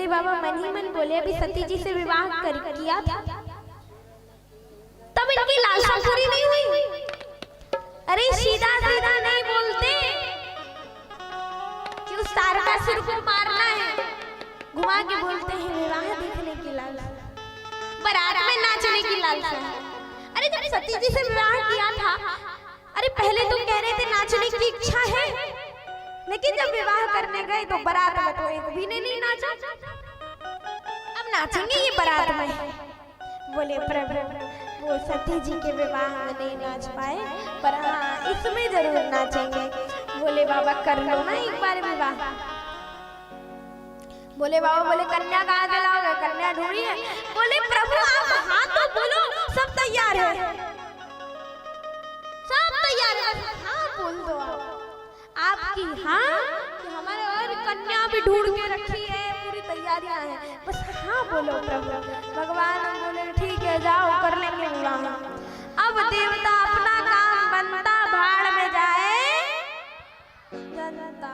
भोले बाबा मन ही मन बोले अभी सती जी से विवाह कर किया था तब इनकी लालसा पूरी नहीं हुई। अरे सीधा सीधा नहीं बोलते कि उस तारकासुर को मारना है, घुमा के बोलते हैं विवाह देखने की लालसा, बारात में नाचने की लालसा। अरे जब सती जी से विवाह किया था, अरे पहले तुम कह रहे थे नाचने की इच्छा है, लेकिन जब विवाह करने गए तो बारात में तो एक भी ने नहीं नाचा, अब नाचेंगे ये बारात में। बोले प्रभु वो सती जी के विवाह में नहीं नाच पाए, पर हाँ इसमें जरूर नाचेंगे। बोले बाबा कर लो ना एक बार विवाह। बोले बाबा बोले कन्या कहाँ से लाओगे, कन्या ढूंढी है। बोले प्रभु आप हाँ तो बोलो, सब तैयार है, सब तैयार है, हाँ बोल दो आपकी हाँ कि हमारे और कन्या भी ढूंढ के रखी है, पूरी तैयारियां हैं, बस हाँ बोलो प्रभु। भगवान बोले ठीक है जाओ कर लेंगे विवाह। अब देवता अपना काम बनता भाड़ में जाए जनता।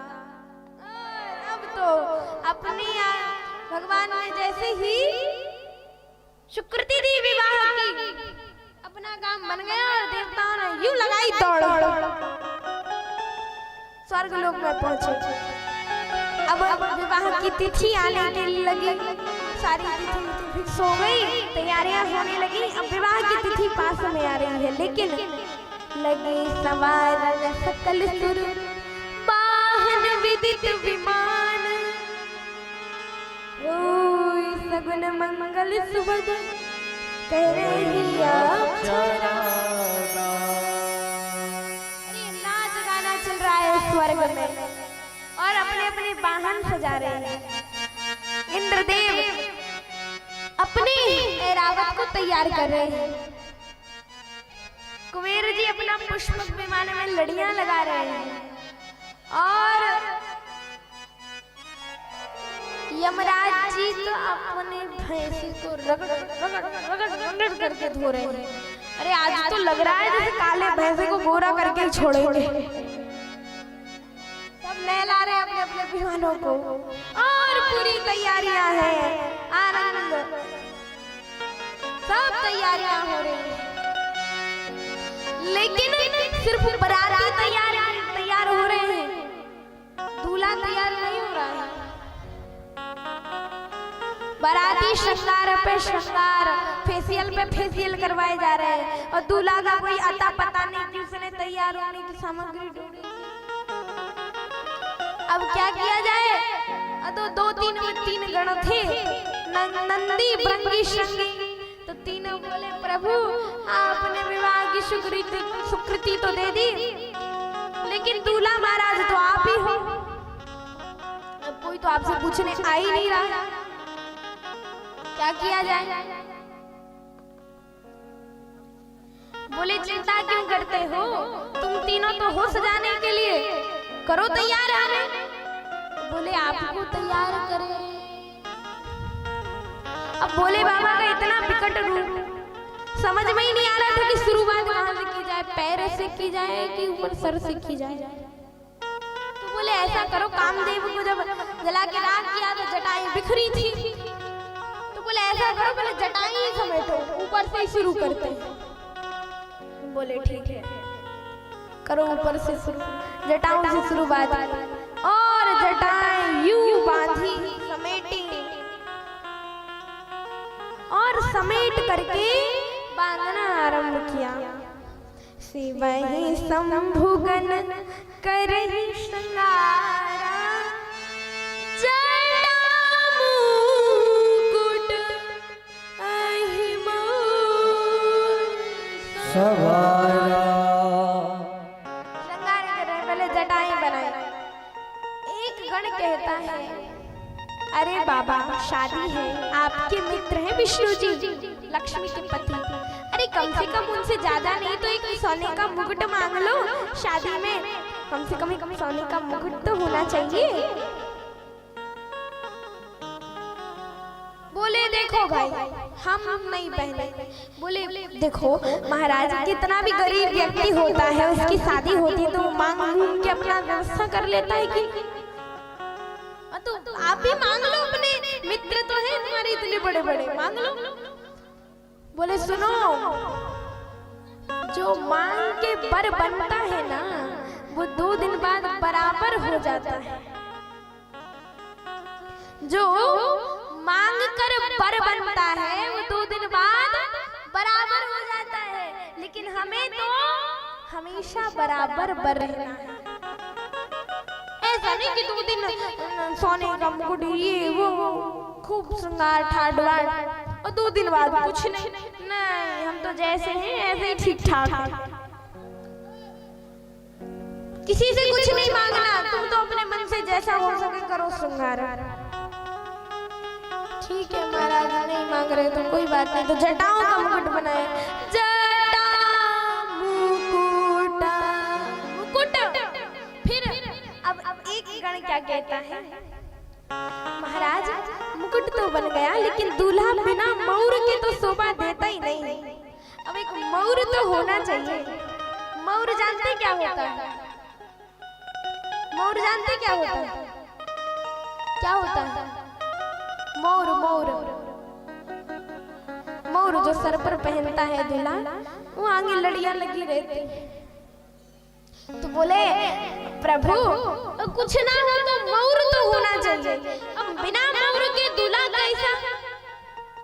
अब तो अपनी भगवान ने जैसे ही स्वीकृति दी विवाह की, अपना काम बन गया और देवताओं ने यूं लगाई दौड़, स्वर्ग लोक में पहुंचे। अब विवाह की तिथि आने के लगी, सारी तिथि फिक्स हो गई, तैयारियां होने लगी। अब विवाह की तिथि पास में आ रही है, लेकिन लगे सवार सकल सुर वाहन विदित विमान, ओई सगुन मंगल सुभग कह रही स्वर्ग में, और अपने अपने वाहन सजा रहे हैं। इंद्रदेव अपने ऐरावत को तैयार कर रहे हैं, कुबेर जी अपना पुष्पक विमान में लड़ियां लगा रहे हैं, और यमराज जी तो अपने भैंसी को रगड़ करके धो रहे हैं। अरे आज तो लग रहा है जैसे काले भैंसे को गोरा करके छोड़ेंगे। नहला रहे अपने अपने विमानों को, और पूरी तैयारियां हैं, आनंद, सब तैयारियां हो रही हैं, लेकिन सिर्फ बाराती तैयार हो रहे हैं, दूल्हा तैयार नहीं हो रहा है। बाराती श्रृंगार पे श्रृंगार, फेशियल पे फेशियल करवाए जा रहे हैं, और दूल्हा का कोई अता पता नहीं कि उसने तैयार होने की सामग्री ढूंढी। अब क्या किया जाए, तो दो तीन गण थे, नंदी भृंगी शृंगी, तो तीनों बोले प्रभु आपने विवाह की स्वीकृति तो दे दी, लेकिन दूल्हा महाराज तो आप ही हो, अब कोई तो आपसे पूछने आ ही नहीं रहा, क्या किया जाए। बोले चिंता क्यों करते हो, तुम तीनों तो हो सजाने के लिए, करो तैयार हमें। बोले आपको तैयार करें। अब भोले बाबा का इतना विकट रूप समझ में ही नहीं आ रहा था कि शुरुआत कहां से की जाए, पैर से की जाए कि ऊपर सर से की जाए। तो बोले ऐसा करो, कामदेव को जब जला के राख किया तो जटाएं बिखरी थी, तो बोले ऐसा करो पहले जटाएं ही समेटो, ऊपर से ही शुरू करते हैं। बोले ठीक है करो, ऊपर से शुरू, जटाओं से शुरुआत, और जटाएं यूं बांधी समेटी, और समेट करके बांधना आरंभ किया। शिवहि शंभुगन करहि श्रृंगारा, जटा मुकुट अहि मोर सवारा। कहता है अरे बाबा शादी है, आपके मित्र हैं विष्णु जी, लक्ष्मी के पति, अरे कम से कम उनसे ज्यादा नहीं तो एक सोने का मुकुट मांग लो, शादी में कम से कम सोने का मुकुट तो होना चाहिए। बोले देखो भाई हम नहीं पहने। बोले देखो महाराज कितना भी गरीब व्यक्ति होता है, उसकी शादी होती है तो वो मांग के अपना व्यवस्था कर लेता है कि तो आप भी मांग लो अपने मित्र तो है तुम्हारे इतने बड़े बड़े, मांग लो। बोले सुनो, जो मांग के बर बनता है ना वो 2 दिन बाद बराबर हो जाता है। जो मांग कर बर बनता है वो 2 दिन बाद बराबर हो जाता है, लेकिन हमें तो हमेशा बराबर बर रहना है। ऐसा नहीं कि 2 दिन सोने का मुकुट ये वो खूब श्रृंगार ठाट बाट और 2 दिन बाद कुछ नहीं। नहीं, हम तो जैसे हैं ऐसे ही ठीक ठाक हैं। किसी से कुछ नहीं मांगना, तुम तो अपने मन से जैसा हो सके करो श्रृंगार। ठीक है महाराज, नहीं मांग रहे तो कोई बात नहीं, तो जटाओं का मुकुट बनाए। जटा मुकुटा मुकुट। फिर अब एक गण क्या कहता है, महाराज मुकुट तो बन गया लेकिन दूल्हा बिना मौर के तो शोभा देता ही नहीं। अब एक मौर तो होना चाहिए। मौर जानते क्या होता है? मौर जानते क्या होता है? क्या होता है मौर? मौर मौर जो सर पर पहनता है दूल्हा, वो आगे लड़ियां लगी रहती। तो बोले प्रभु कुछ ना हो तो मौर तो होना चाहिए। अब बिना मौर के दूल्हा कैसा?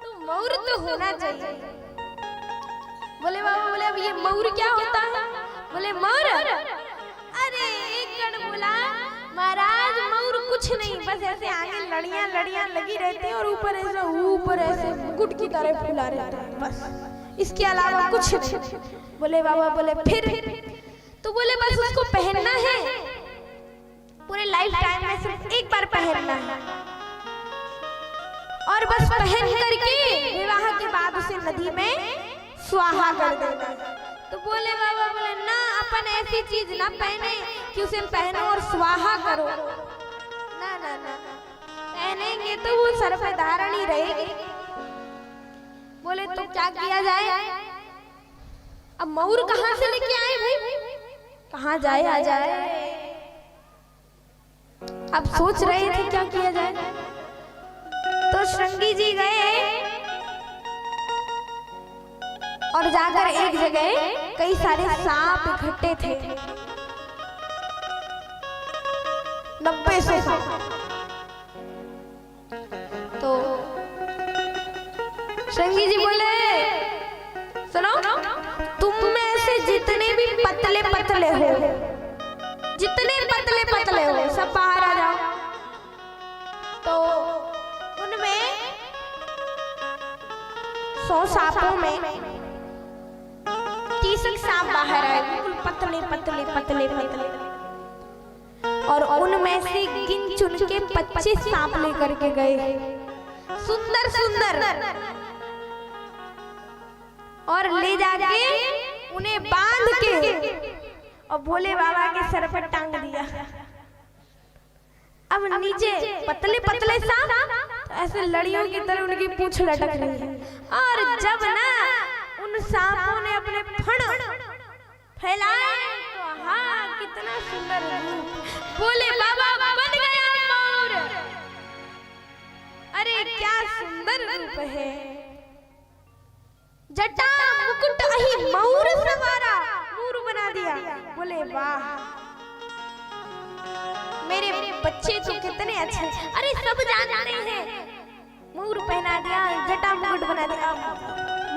तो मौर तो होना चाहिए। बोले बाबा, बोले अब ये मौर क्या होता है? बोले मौर, अरे एक गण बोला महाराज मौर कुछ नहीं, बस ऐसे आगे लड़ियां लड़ियां लगी रहती है और ऊपर ऐसे मुकुट की तरह फुला रहता है, बस इसके अलावा कुछ नहीं। बोले बाबा, बोले फिर? तो बोले बस उसको पहनना है, पूरे लाइफ टाइम में सिर्फ एक बार पहनना है और बस पहन करके विवाह के बाद उसे नदी में स्वाहा कर देना। तो बोले बाबा, बोले ना, अपन ऐसी चीज ना पहने कि उसे पहनो और स्वाहा करो। ना ना ना, पहनेंगे तो वो सर पे धारण ही रहेगी। बोले तो क्या किया जाए? अब मौर कहाँ से लेके आए भाई? कहाँ जाए? आ जाए। अब सोच रहे थे क्या किया जाए, तो श्रृंगी जी गए और जाकर एक जगह कई सारे सांप इकट्ठे थे, 90 सांप। तो श्रृंगी जी बोले सुनो, तुम में से जितने भी पतले पतले हो, जितने पतले पतले हो सब बाहर आ जाओ। तो उनमें 100 सांपों में 30 सांप बाहर आए, बिल्कुल पतले पतले पतले पतले, और उनमें से गिन चुन के 25 सांप लेकर के गए, सुंदर सुंदर, और ले जाके उन्हें बांध के और भोले बाबा के सर पर टांग दिया। अब नीचे पतले पतले सांप, तो ऐसे लड़ियों की तरह उनकी पूंछ लटक रही है। और जब ना उन सांपों ने अपने फण फैलाए तो हाँ, कितना सुंदर रूप, भोले बाबा बन गया मौर। अरे क्या सुंदर रूप है, जटा मुकुट अहि मौर सवारा, मौर बना दिया। बोले वाह, मेरे बच्चे तो कितने अच्छे। अरे सब जानते हैं, मौर पहना दिया, जटा मुकुट बना दिया,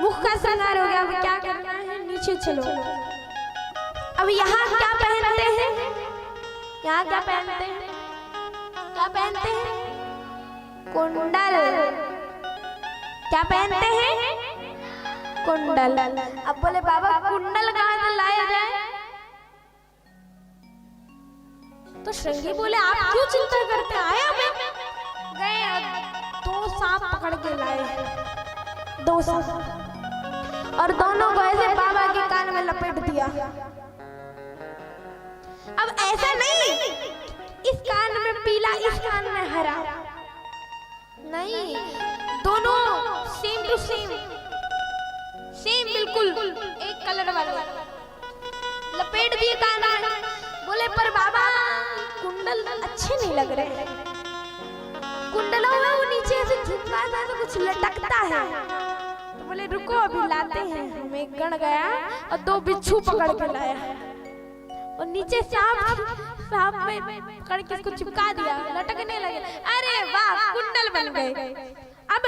मुख का श्रृंगार हो गया। अब क्या करना है? नीचे चलो। अब यहाँ क्या पहनते हैं? यहाँ क्या पहनते हैं? क्या पहनते हैं? कुंडल। क्या पहनते हैं? कुंडल। अब बोले बाबा कुंडल कहाँ से लाया जाए? तो श्रृंगी बोले आप क्यों चिंता करते हैं? आया मैं गए 2 सांप पकड़ के लाए, 2 सांप, और दोनों को ऐसे बाबा के कान में लपेट दिया। अब ऐसा नहीं इस कान में पीला, इस कान में हरा, नहीं, दोनों सेम टू सेम, सेम बिल्कुल एक कलर वाले लपेट दिए कान में। बोले पर बाबा कुंडल अच्छे नहीं लग रहे, कुंडलों में वो नीचे ऐसे झुका था तो कुछ लटकता है। तो बोले रुको अभी लाते हैं। हम एक गण गया और 2 बिच्छू पकड़ के लाया और नीचे सांप में पकड़ के इसको चिपका दिया, लटकने लगे। अरे वाह, कुंडल बन गए। अब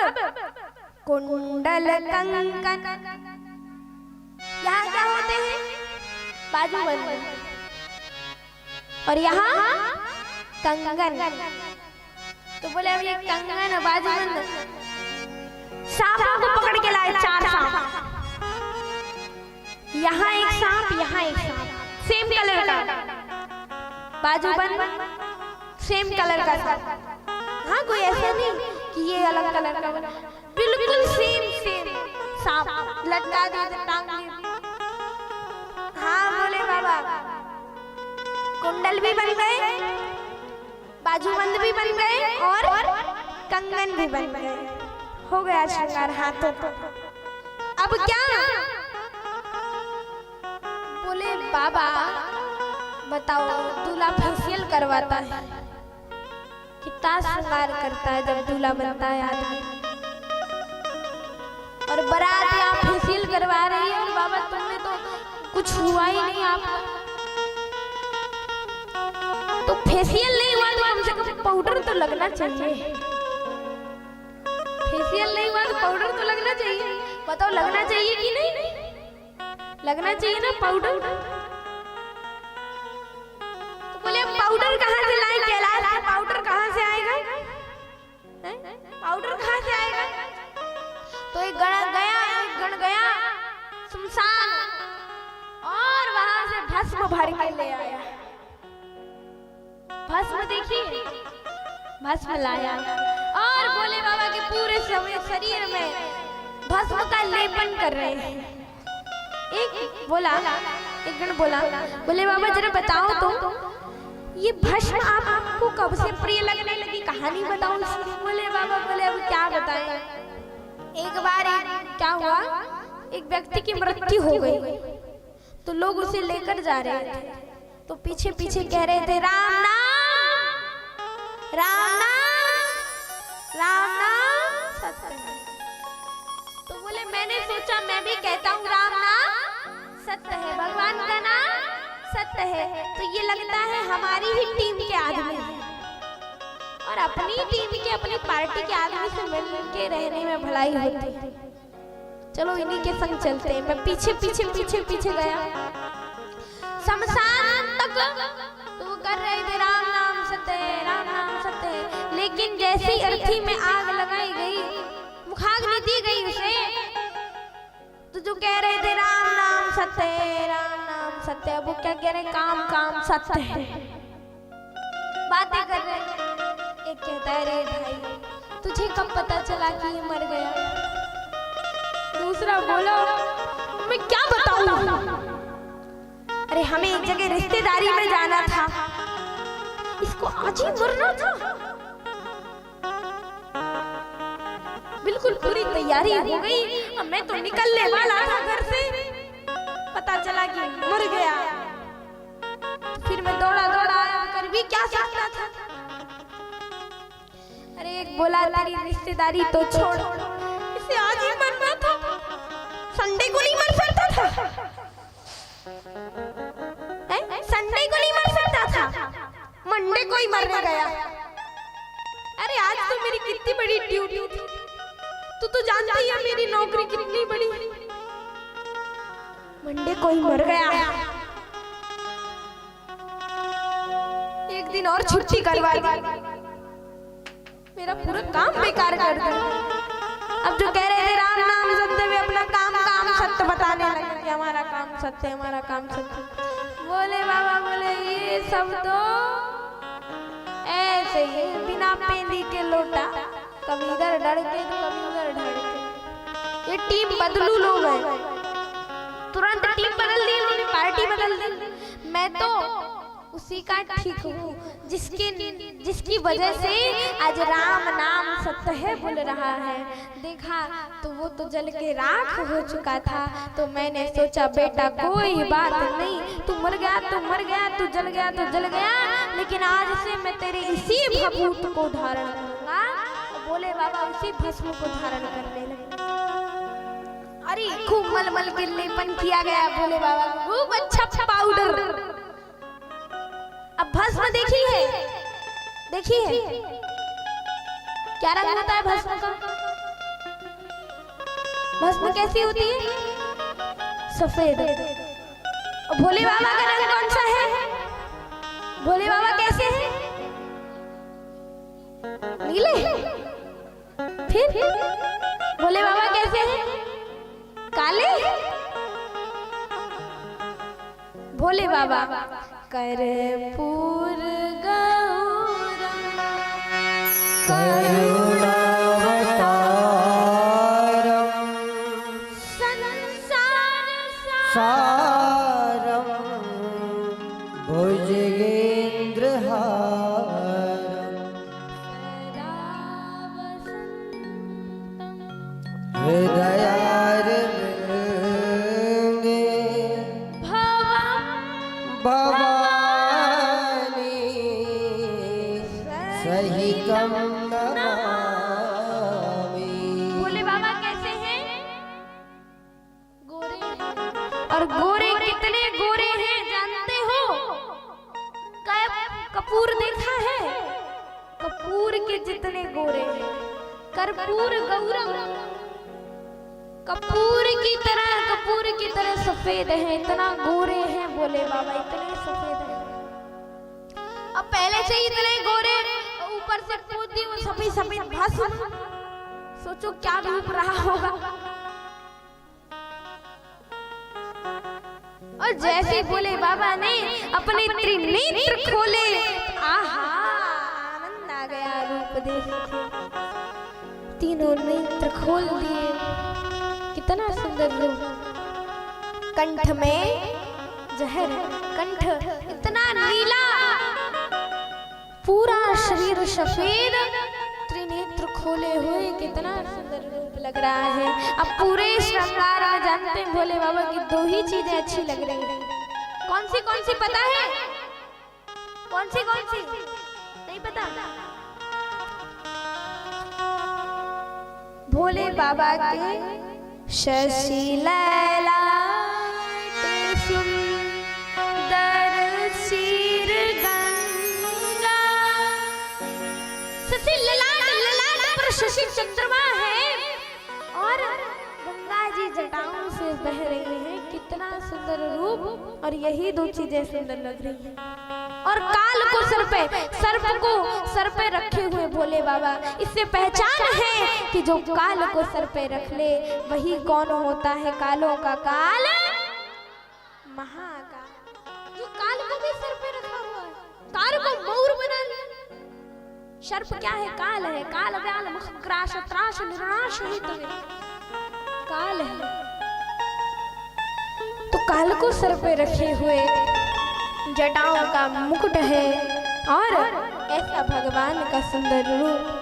कुंडल कंकन यहाँ क्या होते हैं? बाजूबंद। और यहाँ कंगन। तो बोले अब ये कंगन बाजूबंद, सांपों को पकड़ के लाए 4 सांप। यहाँ एक सांप, यहाँ एक सांप, सेम कलर का, बाजूबंद, सेम कलर का सांप। हाँ, कोई ऐसा नहीं कि ये अलग कलर का, बिल्कुल सेम सांप लटका दिया, टांग दिया। हाँ बोले बाबा, कुंडल भी बन गए, बाजूबंद भी बन गए और कंगन भी बन गए। हो गया श्रृंगार हाथों को। अब क्या? बोले बाबा बताओ, दूल्हा फेशियल करवाता है, कितना श्रृंगार करता है जब दूल्हा बनता है आदमी, और बारात यहाँ फेशियल करवा रही है। और बाबा तुमने तो कुछ हुआ ही नहीं आपका, तो फेशियल नहीं हुआ तो कम से कम पाउडर तो लगना चाहिए। फेशियल नहीं हुआ तो पाउडर तो लगना चाहिए। बताओ लगना चाहिए कि नहीं? लगना चाहिए ना पाउडर। तो बोले पाउडर कहाँ से लाएं? कैलाश, पाउडर कहाँ से आएगा? पाउडर कहाँ से आएगा? तो एक गण गया शमशान और वहां से भस्म भर के ले आया। भस्म देखिए, भस्म लाया और बोले बाबा के पूरे शरीर में भस्म का लेपन कर रहे हैं। एक गण बोला, बोले बाबा जरा बताओ तो ये भस्म आपको कब से प्रिय लगने लगी? कहानी बताओ। बोले बाबा, बोले अब क्या बताएं। एक बार क्या हुआ, एक व्यक्ति की मृत्यु हो गई, तो लोग उसे लेकर जा रहे थे, तो पीछे पीछे कह रहे थे राम नाम, राम नाम, राम नाम सत्य है। तो बोले मैंने सोचा मैं भी कहता हूँ राम नाम सत्य है, भगवान का नाम सत्य है, तो ये लगता है हमारी ही टीम के आदमी हैं और अपनी टीम के, अपनी पार्टी के आदमी से मिल के रहने में भलाई होती है। चलो इन्हीं के संग चलते हैं। मैं पीछे पीछे पीछे पीछे गया शमशान तक, तो वो कर रहे थे राम नाम सत्य, राम नाम सत्य। लेकिन जैसी अर्थी में आग लगाई गई, मुखाग्नि दी गई उसे, तो जो कह रहे थे राम नाम सत्य, राम नाम सत्य, वो क्या कह रहे? काम काम सत्य है। बातें कर रहे हैं। एक कहता है रे भाई तुझे कब पता चला कि ये मर गया? दूसरा बोला मैं क्या बताऊं, अरे हमें एक जगह रिश्तेदारी में जाना था, इसको आज ही मरना था। बिल्कुल पूरी तैयारी हो गई, अब मैं तो निकलने वाला था घर से, पता चला कि मर गया। फिर मैं दौड़ा दौड़ा कर भी क्या सकता था। अरे एक बोला तेरी रिश्तेदारी तो छोड़, इसे आज ही मरना था, संडे को नहीं मर सकता था, संडे को नहीं मर सकता था, मंडे को ही मरने गया। अरे आज तो मेरी कितनी बड़ी ड्यूटी थी, तू तो जानती है मेरी नौकरी कितनी बड़ी, मंडे को ही मर गया। एक दिन और छुट्टी करवा दी, मेरा पूरा काम बेकार कर दिया। अब जो कह रहे थे राम नाम सत्य, वे अपना काम काम सत्य बताने लगे कि हमारा काम सत्य, हमारा काम सत्य। बोले बाबा, बोले ये सब तो ऐसे ही बिना पेंदी के लोटा, कभी इधर ढड़के तो कभी उधर ढड़के। ये टीम बदलू लोग हैं, तुरंत टीम बदल दी उन्होंने, पार्टी बदल दी। मैं तो उसी का ठीक हूँ जिसकी वजह से आज राम नाम सत्य है बोल रहा है। देखा तो वो तो जल के राख हो चुका था, तो मैंने सोचा बेटा कोई बात नहीं, तू मर गया तो मर गया, तू जल गया तो जल गया, लेकिन आज से मैं तेरे इसी भभूत को धारण करूंगा, भोले बाबा उसी भस्म को धारण करने लगे। अरे खूब मलमल के लेपन किया गया भोले बाबा को, खूब अच्छा पाउडर। अब भस्म देखी है क्या रंग होता है भस्म का? भस्म कैसी होती है? सफेद। और भोले बाबा का रंग कौन सा है? भोले बाबा कैसे हैं? नीले। फिर भोले बाबा कैसे हैं? काले। भोले बाबा कर्पूर गौरम संसार सारम भुजगेन्द्रहारम हृदयारविन्दे भवानी सहितं नमामि। भोले बाबा कैसे हैं? गोरे हैं। और गोरे कितने गोरे हैं जानते हो? कपूर देखा है? कपूर के जितने गोरे हैं। कर्पूर गौरम, कपूर की तरह सफेद है। इतना गोरे हैं भोले बाबा, इतने सफेद हैं। अब पहले से ही इतने गोरे, ऊपर से पोती वो सफेद सफेद भस्म। सोचो क्या रूप रहा होगा। और जैसे भोले बाबा ने अपने त्रिनेत्र खोले, आहा आनंद आ गया रूप देख के। तीनों नेत्र खोल दिए, कितना सुंदर रूप। कंठ में जहर, कंठ इतना नीला, पूरा शरीर सफेद, त्रिनेत्र खोले हुए, कितना सुंदर रूप लग रहा है। अब पूरे श्रृंगार में जानते हैं भोले बाबा की दो ही चीजें अच्छी लग रही हैं। कौन सी पता है? कौन सी नहीं पता? भोले बाबा के शशि ललाट सुंदर सिर गंगा। शशि ललाट पर शशि चंद्रमा है और गंगा जी जटाओं से बह रही हैं। कितना सुंदर रूप। और यही दो चीजें सुंदर लग रही हैं। और काल को सर पे रखे हुए भोले बाबा, इससे पहचान है कि जो काल को सर पे रख ले वही कौन होता है? कालों का काल महाकाल। जो काल को भी सर पे रखा हुआ है, काल को मयूर बना लिया। सर्प क्या है? काल है। काल व्याल मखग्रास त्रास निराश ही तो है, काल है। तो काल को सर पे रखे हुए, जटाओं का मुकुट है और ऐसा भगवान का सुंदर रूप।